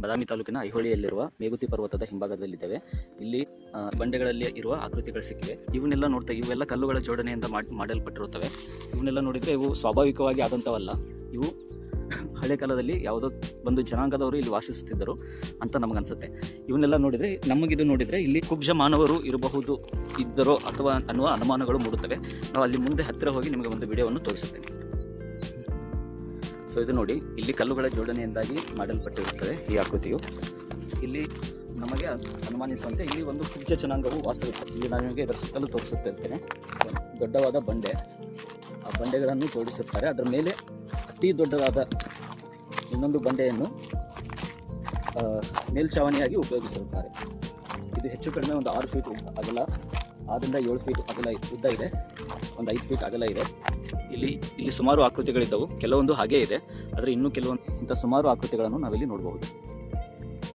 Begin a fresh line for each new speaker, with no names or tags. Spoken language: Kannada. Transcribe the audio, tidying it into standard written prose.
ಬಾದಾಮಿ ತಾಲೂಕಿನ ಐಹೊಳೆಯಲ್ಲಿರುವ ಮೇಗುತಿ ಪರ್ವತದ ಹಿಂಭಾಗದಲ್ಲಿದ್ದೇವೆ. ಇಲ್ಲಿ ಬಂಡೆಗಳಲ್ಲಿ ಇರುವ ಆಕೃತಿಗಳು ಸಿಕ್ಕಿವೆ. ಇವನ್ನೆಲ್ಲ ನೋಡ್ತಾ ಇವೆಲ್ಲ ಕಲ್ಲುಗಳ ಜೋಡಣೆಯಿಂದ ಮಾಡಲ್ಪಟ್ಟಿರುತ್ತವೆ. ಇವನ್ನೆಲ್ಲ ನೋಡಿದರೆ ಇವು ಸ್ವಾಭಾವಿಕವಾಗಿ ಆದಂಥವಲ್ಲ. ಇವು ಹಳೆ ಕಾಲದಲ್ಲಿ ಯಾವುದೋ ಒಂದು ಜನಾಂಗದವರು ಇಲ್ಲಿ ವಾಸಿಸುತ್ತಿದ್ದರು ಅಂತ ನಮಗನ್ಸುತ್ತೆ. ಇವನ್ನೆಲ್ಲ ನೋಡಿದರೆ ನಮಗಿದು ನೋಡಿದರೆ ಇಲ್ಲಿ ಕುಬ್ಜ ಮಾನವರು ಇರಬಹುದು ಇದ್ದರೋ ಅಥವಾ ಅನ್ನುವ ಅನುಮಾನಗಳು ಮೂಡುತ್ತವೆ. ನಾವು ಅಲ್ಲಿ ಮುಂದೆ ಹತ್ತಿರ ಹೋಗಿ ನಿಮಗೆ ಒಂದು ವಿಡಿಯೋವನ್ನು ತೋರಿಸುತ್ತೇನೆ. ಸೊ ಇದು ನೋಡಿ, ಇಲ್ಲಿ ಕಲ್ಲುಗಳ ಜೋಡಣೆಯಿಂದಾಗಿ ಮಾಡಲ್ಪಟ್ಟಿರುತ್ತದೆ ಈ ಆಕೃತಿಯು. ಇಲ್ಲಿ ನಮಗೆ ಅನುಮಾನಿಸುವಂತೆ ಇಲ್ಲಿ ಒಂದು ಕುಬ್ಜ ಜನಾಂಗವು ವಾಸವಿರುತ್ತೆ. ಇಲ್ಲಿ ನಾನು ನಿಮಗೆ ಇದರ ಸುತ್ತಲೂ ತೋರಿಸುತ್ತಿದ್ದೇನೆ. ದೊಡ್ಡವಾದ ಬಂಡೆ, ಆ ಬಂಡೆಗಳನ್ನು ಜೋಡಿಸುತ್ತಾರೆ. ಅದರ ಮೇಲೆ ಅತಿ ದೊಡ್ಡದಾದ ಇನ್ನೊಂದು ಬಂಡೆಯನ್ನು ಮೇಲ್ಛಾವಣಿಯಾಗಿ ಉಪಯೋಗಿಸಿರುತ್ತಾರೆ. ಇದು ಹೆಚ್ಚು ಕಡಿಮೆ ಒಂದು 6 ಫೀಟ್ ಅಗಲ, 6ರಿಂದ 7 ಫೀಟ್ ಅಗಲ ಉದ್ದ ಇದೆ, ಒಂದು 5 ಫೀಟ್ ಅಗಲ ಇದೆ. ಇಲ್ಲಿ ಸುಮಾರು ಆಕೃತಿಗಳಿದ್ದವು. ಕೆಲವೊಂದು ಹಾಗೇ ಇದೆ, ಆದರೆ ಇನ್ನೂ ಕೆಲವೊಂದು ಇಂಥ ಸುಮಾರು ಆಕೃತಿಗಳನ್ನು ನಾವಿಲ್ಲಿ ನೋಡಬಹುದು.